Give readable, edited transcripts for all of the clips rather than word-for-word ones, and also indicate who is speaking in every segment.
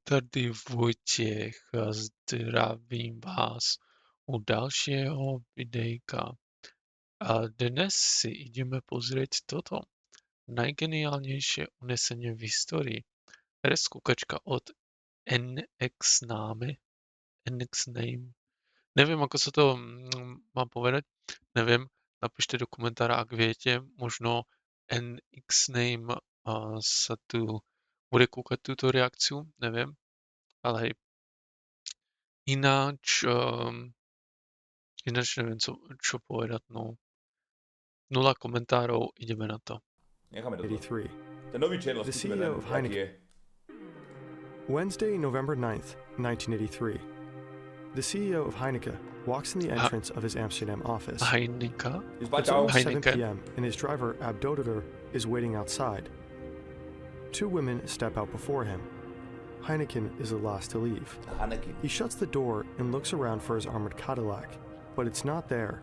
Speaker 1: Tady Vojtěch, zdravím vás u dalšieho videjka. A dnes si ideme pozrieť toto najgeniálnejšie unesenie v histórii. Skúkačka od NX name. Neviem, ako sa to mám povedať. Neviem, napíšte do komentára, ak viete. Možno NX name sa tu bude kúkať túto reakciu. Neviem. Ale hej. Ináč neviem, čo povedať. No. 0 komentárov, ideme na to.
Speaker 2: 83.
Speaker 3: Ten nový channel,
Speaker 2: The CEO of Heineken. Wednesday, November 9th, 1983. The CEO of Heineken walks in the entrance of his Amsterdam office.
Speaker 1: Heineken?
Speaker 2: It's almost 7 p.m. and his driver, Ab Dodiger, is waiting outside. 2 women step out before him. Heineken is the last to leave. He shuts the door and looks around for his armored Cadillac, but it's not there.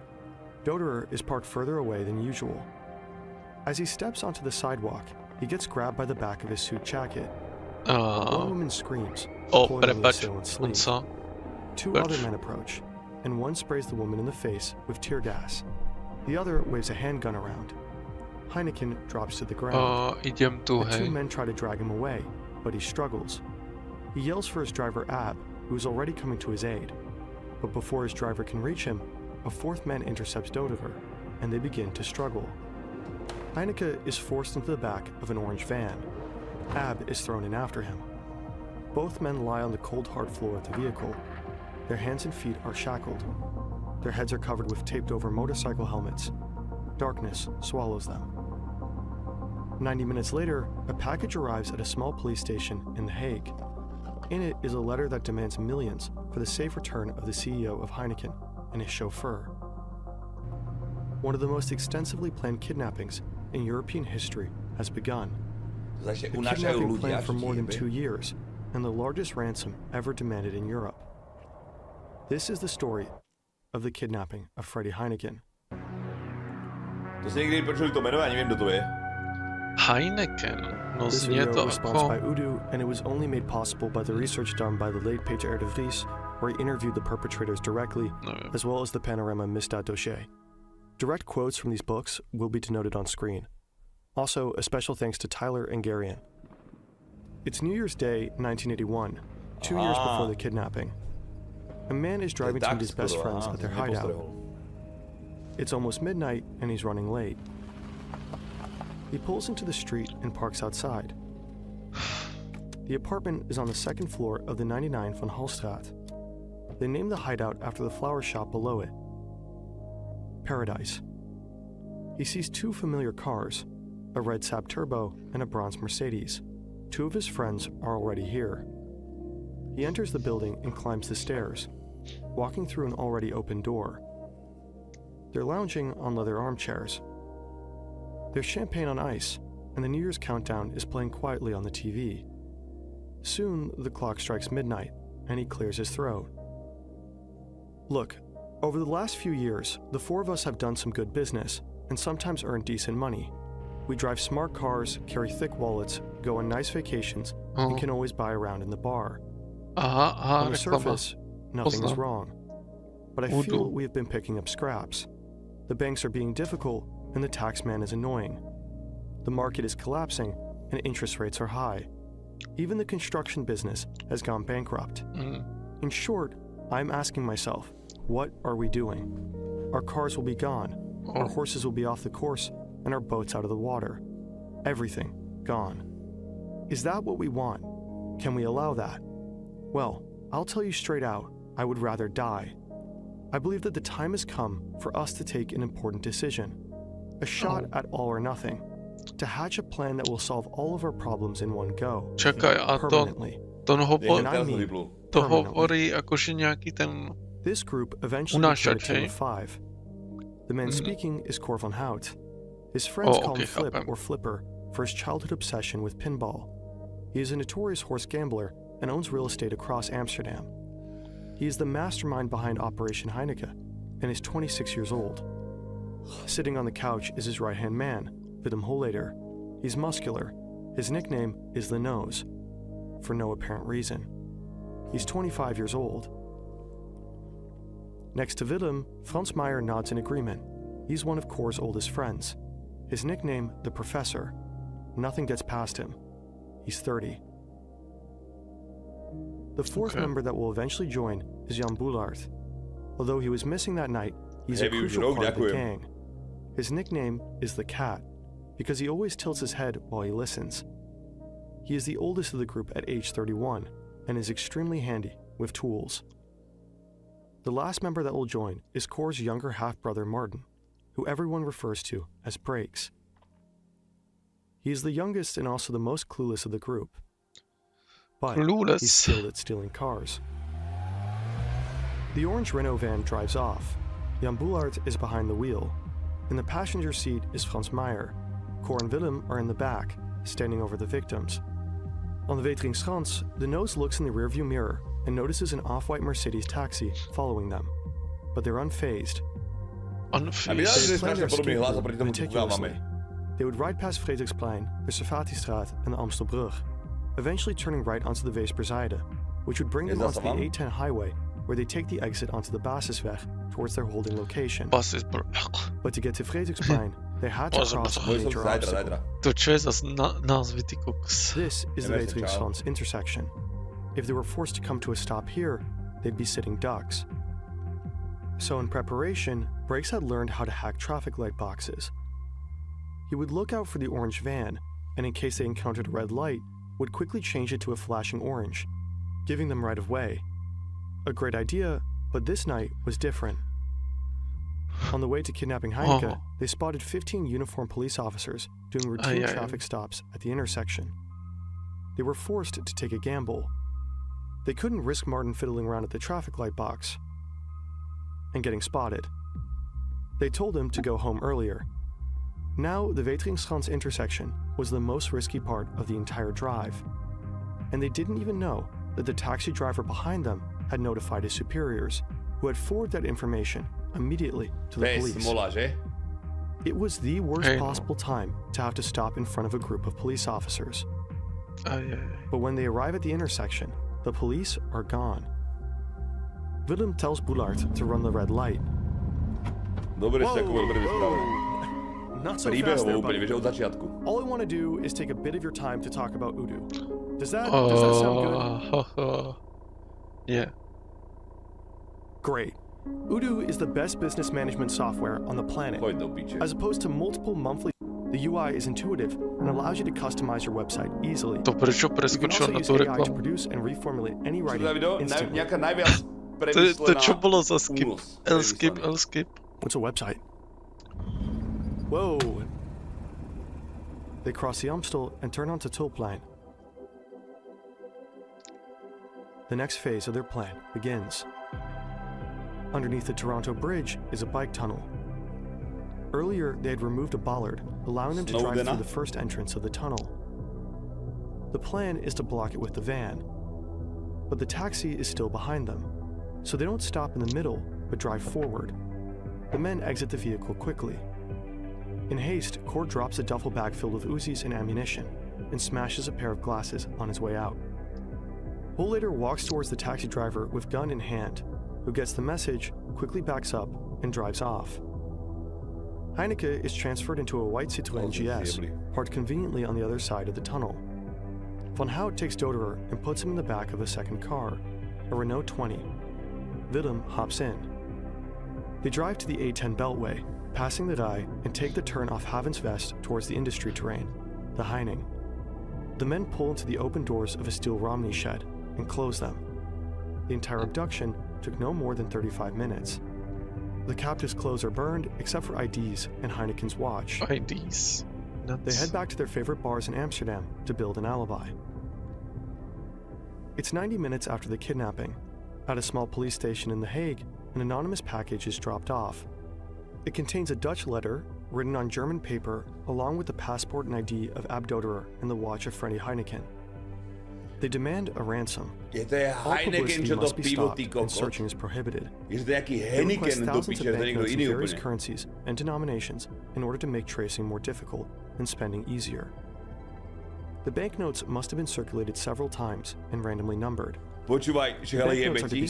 Speaker 2: Dodiger is parked further away than usual. As he steps onto the sidewalk, he gets grabbed by the back of his suit jacket. One woman screams, pulling on the assailant's sleeve. 2 other men approach, and one sprays the woman in the face with tear gas. The other waves a handgun around. Heineken drops to the ground. The 2 men try to drag him away, but he struggles. He yells for his driver Ab, who is already coming to his aid. But before his driver can reach him, a 4th man intercepts Dodiger, and they begin to struggle. Heineken is forced into the back of an orange van. Ab is thrown in after him. Both men lie on the cold hard floor of the vehicle. Their hands and feet are shackled. Their heads are covered with taped over motorcycle helmets. Darkness swallows them. 90 minutes later, a package arrives at a small police station in The Hague. In it is a letter that demands millions for the safe return of the CEO of Heineken and his chauffeur. One of the most extensively planned kidnappings in European history has begun. The kidnapping planned for more than 2 years and the largest ransom ever demanded in Europe. This is the story of the kidnapping of Freddie Heineken.
Speaker 3: To si někdy počuli to jméno, já nevím, kdo to je.
Speaker 1: Heineken. No
Speaker 2: This
Speaker 1: znie
Speaker 2: video
Speaker 1: to
Speaker 2: was sponsored by
Speaker 1: ako...
Speaker 2: Udo, and it was only made possible by the research done by the late Peter R. de Vries, where he interviewed the perpetrators directly, as well as the Panorama Misdaad dossier. Direct quotes from these books will be denoted on screen. Also, a special thanks to Tyler and Garian. It's New Year's Day, 1981, 2 years before the kidnapping. A man is driving to meet his best friends at their hideout. It's almost midnight, and he's running late. He pulls into the street and parks outside. The apartment is on the 2nd floor of the 99 Van Halstraat. They named the hideout after the flower shop below it. Paradise. He sees 2 familiar cars, a red Saab Turbo and a bronze Mercedes. 2 of his friends are already here. He enters the building and climbs the stairs, walking through an already open door. They're lounging on leather armchairs. There's champagne on ice, and the New Year's countdown is playing quietly on the TV. Soon, the clock strikes midnight, and he clears his throat. Look, over the last few years, the 4 of us have done some good business, and sometimes earned decent money. We drive smart cars, carry thick wallets, go on nice vacations, and can always buy around in the bar. On the surface, nothing is wrong. But I feel we have been picking up scraps. The banks are being difficult, and the tax man is annoying. The market is collapsing, and interest rates are high. Even the construction business has gone bankrupt. In short, I'm asking myself, what are we doing? Our cars will be gone, our horses will be off the course, and our boats out of the water. Everything gone. Is that what we want? Can we allow that? Well, I'll tell you straight out, I would rather die. I believe that the time has come for us to take an important decision. A shot at all or nothing. To hatch a plan that will solve all of our problems in one go.
Speaker 1: Čakaj, a to hovorí akože nejaký ten...
Speaker 2: This group eventually became a team of 5. The man speaking is Cor van Hout. His friends call him Flip or Flipper for his childhood obsession with pinball. He is a notorious horse gambler and owns real estate across Amsterdam. He is the mastermind behind Operation Heineken and is 26 years old. Sitting on the couch is his right-hand man, Willem Holleder. He's muscular. His nickname is The Nose. for no apparent reason. He's 25 years old. Next to Willem, Franz Meyer nods in agreement. He's one of Cor's oldest friends. His nickname, the Professor. Nothing gets past him. He's 30. The fourth member that will eventually join is Jan Boulaert. Although he was missing that night, he's a crucial part of the gang. His nickname is the Cat, because he always tilts his head while he listens. He is the oldest of the group at age 31, and is extremely handy with tools. The last member that will join is Cor's younger half-brother Martin, who everyone refers to as Breaks. He is the youngest and also the most clueless of the group. But he's skilled at stealing cars. The orange Renault van drives off. Jan Boulaert is behind the wheel. In the passenger seat is Franz Meyer. Cor and Willem are in the back, standing over the victims. On the Weteringschans, the nose looks in the rearview mirror and notices an off-white Mercedes taxi following them. But they're unfazed. They plan their escape route meticulously. They would ride past Frederiksplein, the Servatiestraat, and the Amstelbrug, eventually turning right onto the Weesperzijde, which would bring them onto the A10 highway, where they take the exit onto the Basisweg towards their holding location. But to get to Frederiksplein, they had to cross a major obstacle. This is the Weteringschans intersection. If they were forced to come to a stop here, they'd be sitting ducks. So in preparation, Breaks had learned how to hack traffic light boxes. He would look out for the orange van, and in case they encountered a red light, would quickly change it to a flashing orange, giving them right of way. A great idea, but this night was different. On the way to kidnapping Heineke, they spotted 15 uniformed police officers doing routine traffic stops at the intersection. They were forced to take a gamble. They couldn't risk Martin fiddling around at the traffic light box and getting spotted. They told him to go home earlier. Now, the Weteringschans intersection was the most risky part of the entire drive, and they didn't even know that the taxi driver behind them had notified his superiors, who had forwarded that information immediately to the police. It was the worst possible time to have to stop in front of a group of police officers. But when they arrive at the intersection, the police are gone. Willem tells Boulaert to run the red light. Not so fast there, buddy. All I want to do is take a bit of your time to talk about Udo. Does that sound good?
Speaker 1: Yeah.
Speaker 2: Great. Udo is the best business management software on the planet. As opposed to multiple monthly, the UI is intuitive and allows you to customize your website easily. You can also use AI to produce and reformulate any writing instantly.
Speaker 1: Skip.
Speaker 2: What's a website? Whoa! They cross the Amstel and turn onto Tulplein. The next phase of their plan begins. Underneath the Toronto Bridge is a bike tunnel. Earlier, they had removed a bollard, allowing them to drive through the first entrance of the tunnel. The plan is to block it with the van, but the taxi is still behind them, so they don't stop in the middle, but drive forward. The men exit the vehicle quickly. In haste, Cor drops a duffel bag filled with Uzis and ammunition, and smashes a pair of glasses on his way out. Bull later walks towards the taxi driver with gun in hand, who gets the message, quickly backs up, and drives off. Heineke is transferred into a white Citroën GS, parked conveniently on the other side of the tunnel. Van Hout takes Doderer and puts him in the back of a second car, a Renault 20. Willem hops in. They drive to the A10 Beltway, passing the Rai, and take the turn off Havensvest towards the industry terrain, the Heining. The men pull into the open doors of a steel Romney shed and close them. The entire abduction took no more than 35 minutes. The captives' clothes are burned except for IDs and Heineken's watch.
Speaker 1: IDs. Nuts.
Speaker 2: They head back to their favorite bars in Amsterdam to build an alibi. It's 90 minutes after the kidnapping. At a small police station in The Hague, an anonymous package is dropped off. It contains a Dutch letter written on German paper along with the passport and ID of Ab Doderer and the watch of Freddy Heineken. They demand a ransom. All publicity must be stopped and searching is prohibited. They request thousands of banknotes in various currencies and denominations in order to make tracing more difficult and spending easier. The banknotes must have been circulated several times and randomly numbered.
Speaker 3: Počúvaj, že ale jebe ti.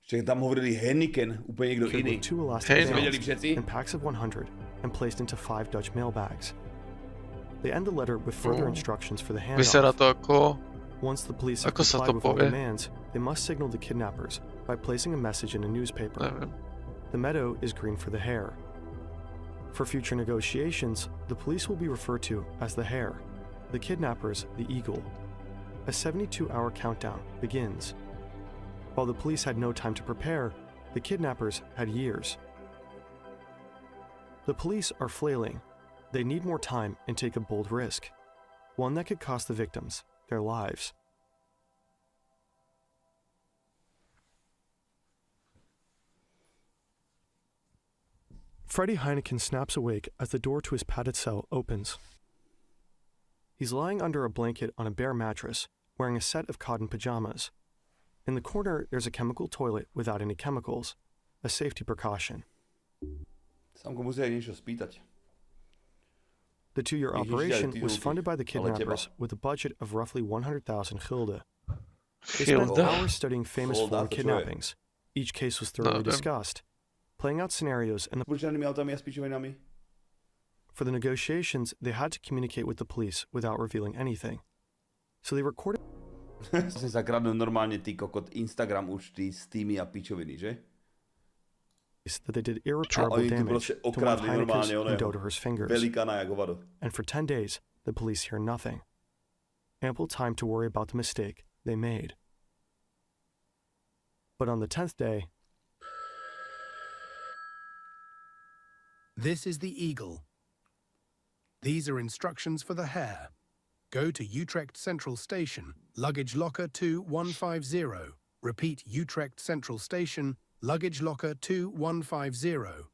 Speaker 3: Že tam hovorili Henneken, úplne niekto iný.
Speaker 2: Two elastic
Speaker 3: Vedeli všetci?
Speaker 2: in packs of 100 and placed into 5 Dutch mail bags. They end the letter with further instructions for the
Speaker 1: Vyzerá
Speaker 2: handoff.
Speaker 1: to ako...
Speaker 2: Once the police have
Speaker 1: Ako sa
Speaker 2: complied
Speaker 1: to
Speaker 2: with all
Speaker 1: povie?
Speaker 2: demands, they must signal the kidnappers by placing a message in a newspaper.
Speaker 1: Neviem.
Speaker 2: The meadow is green for the hare. For future negotiations, the police will be referred to as the hare, the kidnappers the eagle. A 72-hour countdown begins. While the police had no time to prepare, the kidnappers had years. The police are flailing. They need more time and take a bold risk, one that could cost the victims their lives. Freddie Heineken snaps awake as the door to his padded cell opens. He's lying under a blanket on a bare mattress, wearing a set of cotton pajamas. In the corner, there's a chemical toilet without any chemicals, a safety precaution.
Speaker 3: Samko musí aj niečo spýtať.
Speaker 2: The 2-year operation was funded by the kidnappers with a budget of roughly 100,000 gulden. They spent hours studying famous foreign kidnappings. Each case was thoroughly discussed, playing out scenarios and for the negotiations, they had to communicate with the police without revealing anything. So they recorded
Speaker 3: Vlastne sa kradnú normálne ty kokot Instagram účty s tými a pičoviny, že?
Speaker 2: that they did irreparable damage to one of Heineken's and Doderher's fingers. And for 10 days, the police hear nothing. Ample time to worry about the mistake they made. But on the 10th day,
Speaker 4: this is the eagle. These are instructions for the hare. Go to Utrecht Central Station, luggage locker 2150. Repeat, Utrecht Central Station, luggage locker 2150.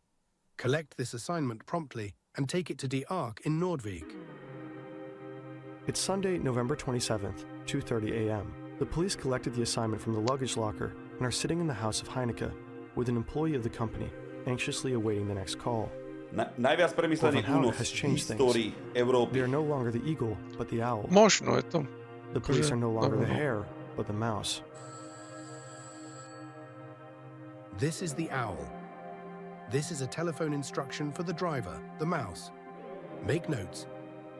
Speaker 4: Collect this assignment promptly and take it to Die Ark in Nordvik.
Speaker 2: It's Sunday, November 27th, 2:30 a.m. The police collected the assignment from the luggage locker and are sitting in the house of Heineke with an employee of the company, anxiously awaiting the next call.
Speaker 3: Najviac premyslený únos v histórii Európy.
Speaker 2: They are no longer the eagle, but the owl.
Speaker 1: Možno je to.
Speaker 2: The police are no longer the hare, but the mouse.
Speaker 4: This is the owl. This is a telephone instruction for the driver, the mouse. Make notes.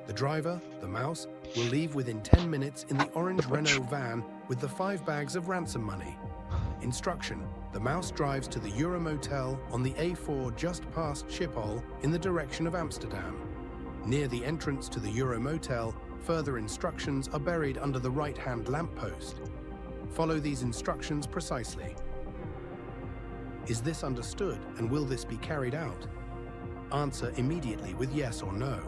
Speaker 4: The driver, the mouse, will leave within 10 minutes in the orange Renault van with the 5 bags of ransom money. Instruction. The mouse drives to the Euro Motel on the A4 just past Schiphol in the direction of Amsterdam. Near the entrance to the Euro Motel, further instructions are buried under the right-hand lamppost. Follow these instructions precisely. Is this understood and will this be carried out? Answer immediately with yes or no.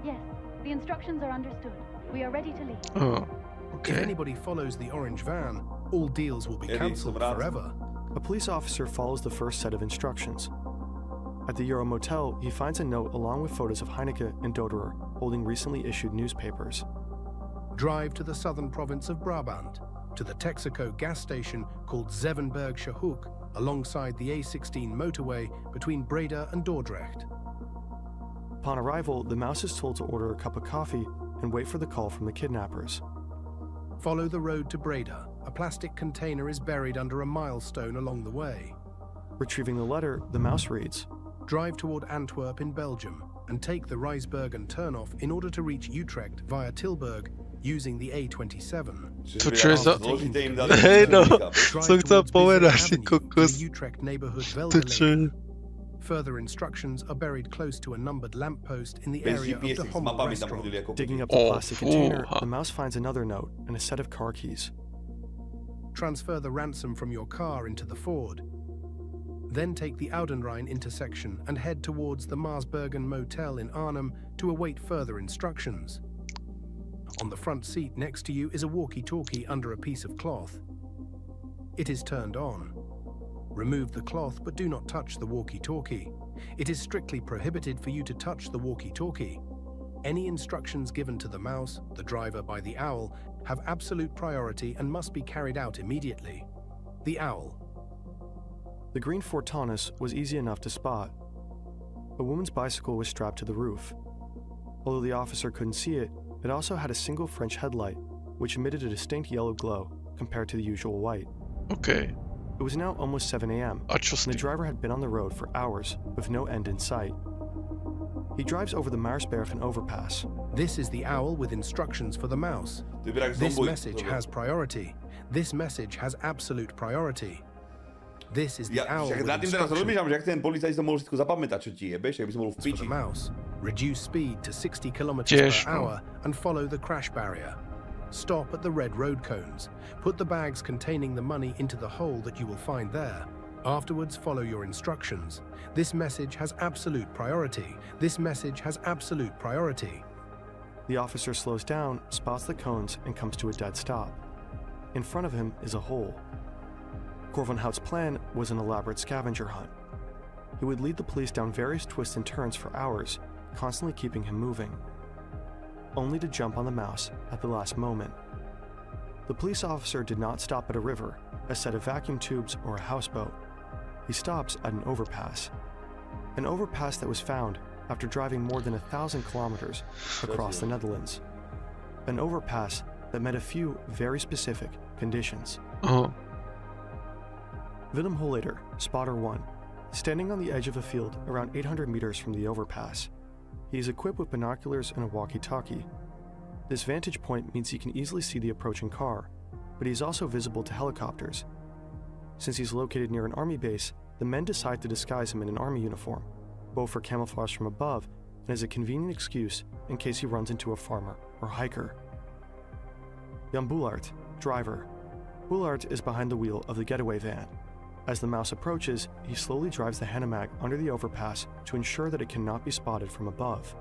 Speaker 5: Yes, the instructions are understood. We are ready to leave.
Speaker 1: Oh,
Speaker 4: If
Speaker 1: okay.
Speaker 4: anybody follows the orange van, all deals will be cancelled forever.
Speaker 2: A police officer follows the first set of instructions. At the Euro Motel, he finds a note along with photos of Heineke and Doderer holding recently issued newspapers.
Speaker 4: Drive to the southern province of Brabant, to the Texaco gas station called Zevenbergsche Hoek, alongside the A16 motorway between Breda and Dordrecht.
Speaker 2: Upon arrival, the mouse is told to order a cup of coffee and wait for the call from the kidnappers.
Speaker 4: Follow the road to Breda. A plastic container is buried under a milestone along the way.
Speaker 2: Retrieving the letter, the mouse reads,
Speaker 4: Drive toward Antwerp in Belgium and take the Rijsbergen turnoff in order to reach Utrecht via Tilburg using the A27.
Speaker 1: To čo je za...
Speaker 3: Zložité im dali
Speaker 1: Hej no,
Speaker 4: Drive
Speaker 1: som chcel
Speaker 4: towards
Speaker 1: povedať,
Speaker 4: Bizet
Speaker 1: si
Speaker 4: Avenue
Speaker 1: kokos.
Speaker 4: to Utrecht neighborhood
Speaker 1: To čo je...
Speaker 4: Veldelegen. Further instructions are buried close to a numbered lamppost in the
Speaker 3: Bez
Speaker 4: area of the
Speaker 3: GPS s
Speaker 4: Hommel
Speaker 3: mapami tam
Speaker 4: restaurant.
Speaker 3: chodili ako
Speaker 2: digging up the
Speaker 1: Oh,
Speaker 2: plastic container,
Speaker 1: fúha.
Speaker 2: the mouse finds another note and a set of car keys.
Speaker 4: Transfer the ransom from your car into the Ford. Then take the Oudenrijn intersection and head towards the Marsbergen Motel in Arnhem to await further instructions. On the front seat next to you is a walkie-talkie under a piece of cloth. It is turned on. Remove the cloth but do not touch the walkie-talkie. It is strictly prohibited for you to touch the walkie-talkie. Any instructions given to the mouse, the driver by the owl, have absolute priority and must be carried out immediately. The owl.
Speaker 2: The green Ford Taunus was easy enough to spot. A woman's bicycle was strapped to the roof. Although the officer couldn't see it, it also had a single French headlight, which emitted a distinct yellow glow compared to the usual white.
Speaker 1: Okay.
Speaker 2: It was now almost 7 a.m., and the driver had been on the road for hours with no end in sight. He drives over the Marsbergen overpass.
Speaker 4: This is the owl with instructions for the mouse. This message has priority. This message has absolute priority. This is the owl with instructions for the mouse. Reduce speed to 60 kilometers per hour and follow the crash barrier. Stop at the red road cones. Put the bags containing the money into the hole that you will find there. Afterwards, follow your instructions. This message has absolute priority. This message has absolute priority.
Speaker 2: The officer slows down, spots the cones, and comes to a dead stop. In front of him is a hole. Cor van Hout's plan was an elaborate scavenger hunt. He would lead the police down various twists and turns for hours, constantly keeping him moving, only to jump on the mouse at the last moment. The police officer did not stop at a river, a set of vacuum tubes, or a houseboat. He stops at an overpass that was found after driving more than 1,000 kilometers across the Netherlands. An overpass that met a few very specific conditions. Willem Holleder, spotter 1, standing on the edge of a field around 800 meters from the overpass. He is equipped with binoculars and a walkie-talkie. This vantage point means he can easily see the approaching car, but he is also visible to helicopters. Since he's located near an army base, the men decide to disguise him in an army uniform, both for camouflage from above and as a convenient excuse in case he runs into a farmer or hiker. Jan Boulaert, driver. Boulaert is behind the wheel of the getaway van. As the mouse approaches, he slowly drives the Hanemag under the overpass to ensure that it cannot be spotted from above.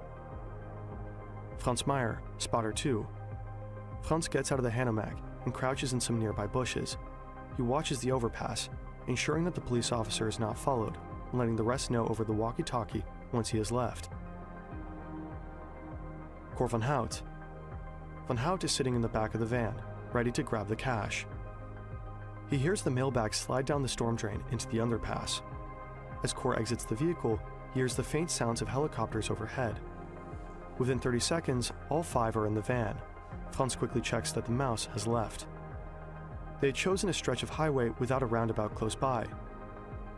Speaker 2: Frans Meyer, spotter 2. Frans gets out of the Hanemag and crouches in some nearby bushes. He watches the overpass, ensuring that the police officer is not followed, and letting the rest know over the walkie-talkie once he has left. Cor van Hout. Van Hout is sitting in the back of the van, ready to grab the cash. He hears the mailbag slide down the storm drain into the underpass. As Cor exits the vehicle, he hears the faint sounds of helicopters overhead. Within 30 seconds, all 5 are in the van. Frans quickly checks that the mouse has left. They had chosen a stretch of highway without a roundabout close by,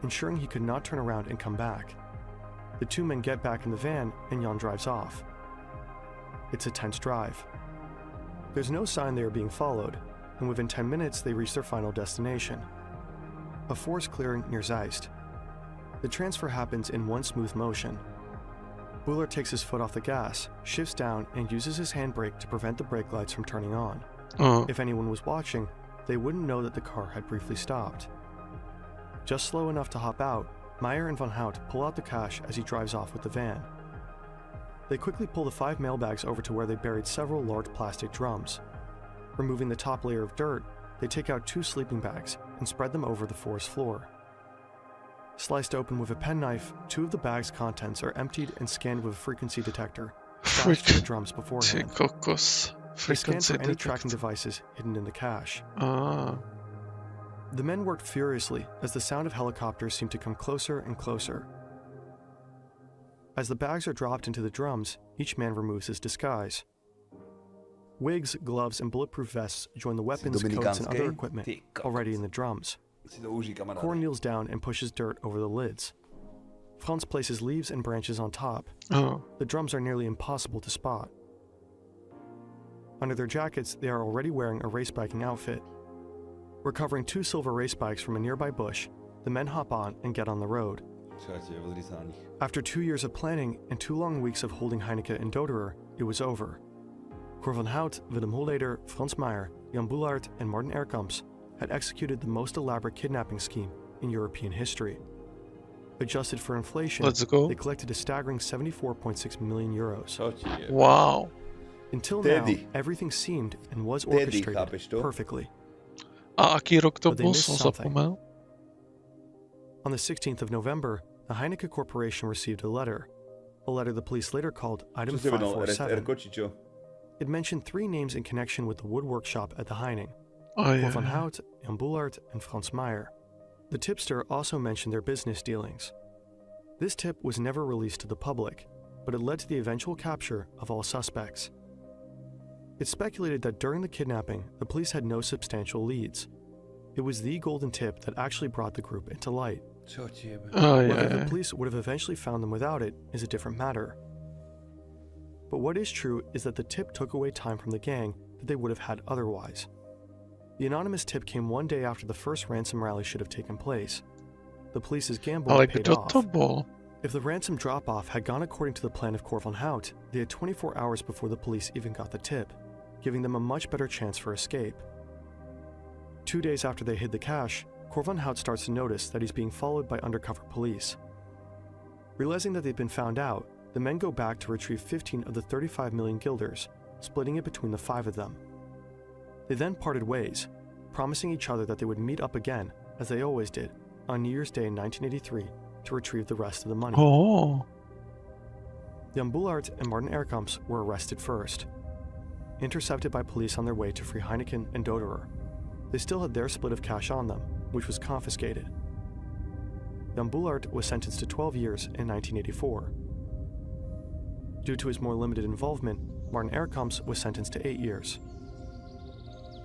Speaker 2: ensuring he could not turn around and come back. The 2 men get back in the van and Jan drives off. It's a tense drive. There's no sign they are being followed, and within 10 minutes they reach their final destination, a forest clearing near Zeist. The transfer happens in one smooth motion. Boulaert takes his foot off the gas, shifts down, and uses his handbrake to prevent the brake lights from turning on. If anyone was watching, they wouldn't know that the car had briefly stopped. Just slow enough to hop out, Meyer and Van Hout pull out the cash as he drives off with the van. They quickly pull the 5 mailbags over to where they buried several large plastic drums. Removing the top layer of dirt, they take out 2 sleeping bags and spread them over the forest floor. Sliced open with a penknife, 2 of the bag's contents are emptied and scanned with a frequency detector, stashed to the drums beforehand. They scan for any tracking devices hidden in the cache. The men worked furiously as the sound of helicopters seemed to come closer and closer. As the bags are dropped into the drums, each man removes his disguise. Wigs, gloves, and bulletproof vests join the weapons, coats, and other equipment already in the drums. Cor kneels down and pushes dirt over the lids. Frans places leaves and branches on top. The drums are nearly impossible to spot. Under their jackets, they are already wearing a race biking outfit. Recovering 2 silver race bikes from a nearby bush, the men hop on and get on the road. After 2 years of planning and 2 long weeks of holding Heineke and Doderer, it was over. Cor van Hout, Willem Holleder, Frans Meyer, Jan Boulaert, and Martin Erkamps had executed the most elaborate kidnapping scheme in European history. Adjusted for inflation, they collected a staggering 74.6 million euros.
Speaker 1: Wow.
Speaker 2: Until now, everything seemed and was orchestrated perfectly.
Speaker 1: A aký rok to
Speaker 2: But they
Speaker 1: bol,
Speaker 2: missed
Speaker 1: som
Speaker 2: something.
Speaker 1: zapomněl.
Speaker 2: On the 16th of November, the Heineke Corporation received a letter the police later called Item 547. It mentioned 3 names in connection with the wood workshop at the Heining: Cor van Hout, Jan Boulaert, and Frans Meyer. The tipster also mentioned their business dealings. This tip was never released to the public, but it led to the eventual capture of all suspects. It's speculated that during the kidnapping, the police had no substantial leads. It was the golden tip that actually brought the group into light. Whether the police would have eventually found them without it is a different matter. But what is true is that the tip took away time from the gang that they would have had otherwise. The anonymous tip came one day after the first ransom rally should have taken place. The police's gamble paid off. If the ransom drop-off had gone according to the plan of Cor van Hout, they had 24 hours before the police even got the tip, giving them a much better chance for escape. 2 days after they hid the cash, Cor van Hout starts to notice that he's being followed by undercover police. Realizing that they've been found out, the men go back to retrieve 15 of the 35 million guilders, splitting it between the 5 of them. They then parted ways, promising each other that they would meet up again, as they always did, on New Year's Day in 1983 to retrieve the rest of the money. Jan Boulaert and Martin Erkamps were arrested first. Intercepted by police on their way to free Heineken and Doderer, they still had their split of cash on them, which was confiscated. Jan Boulaert was sentenced to 12 years in 1984. Due to his more limited involvement, Martin Erkamps was sentenced to 8 years.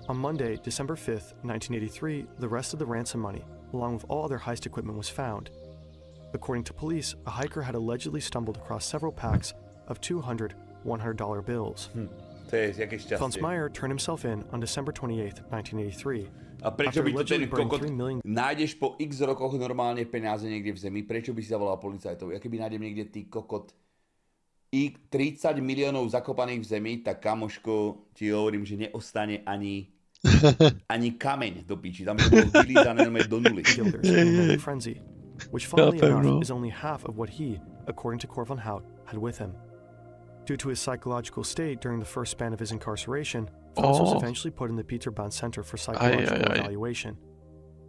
Speaker 2: On Monday, December 5th, 1983, the rest of the ransom money, along with all other heist equipment, was found. According to police, a hiker had allegedly stumbled across several packs of 200 $100 bills. Franz Meyer turned himself in on December 28th, 1983.
Speaker 3: A prečo by to ten kokot nájdeš po x rokoch normálne peniaze niekde v zemi? Prečo by si zavolal policajtov? Ja keby nájdem niekde ty kokot 30 miliónov zakopaných v zemi, tak kamoško, ti hovorím, že neostane ani kameň do píči. Tam by to bolo vylízané do nuly.
Speaker 2: Frenzy, which funnily enough is only half of what he, according to Cor van Hout, had with him. Due to his psychological state during the first span of his incarceration, Franz was eventually put in the Peterbahn Center for Psychological Evaluation.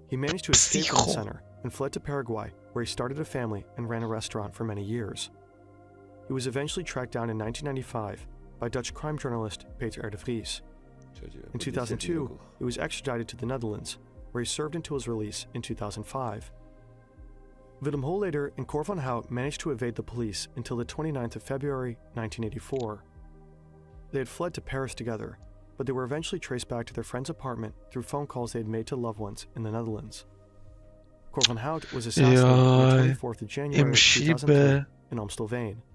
Speaker 2: He managed to escape from the center and fled to Paraguay, where he started a family and ran a restaurant for many years. He was eventually tracked down in 1995 by Dutch crime journalist Peter R. de Vries. In 2002, he was extradited to the Netherlands, where he served until his release in 2005. Willem Holleder and Cor van Hout managed to evade the police until the 29th of February 1984. They had fled to Paris together, but they were eventually traced back to their friend's apartment through phone calls they had made to loved ones in the Netherlands. Cor van Hout was assassinated on the 24th of January 2003 in Amstelveen.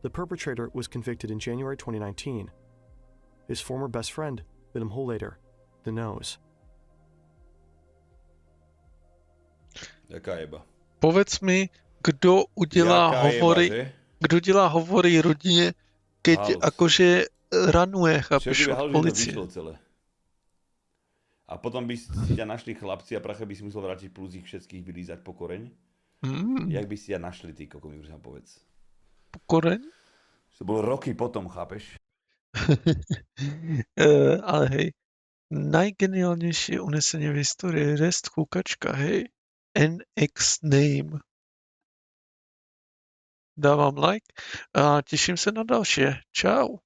Speaker 2: The perpetrator was convicted in January 2019. His former best friend, Willem Holleder, the knows.
Speaker 3: Jaká jeba.
Speaker 1: Povedz mi, kdo dělá hovory rodině, keď akože ranuje, chápeš, od policie.
Speaker 3: A potom by si ťa našli chlapci a prache by si musel vrátiť plus ich všetkých vylízať po koreň. Jak by si ťa našli, ty koko, mi už nám povedz.
Speaker 1: Po koreň?
Speaker 3: To bolo roky potom, chápeš?
Speaker 1: Ale hej, najgeniálnejšie unesenie v histórii je rest kúkačka, hej. NX name. Dávám like a těším se na další. Čau.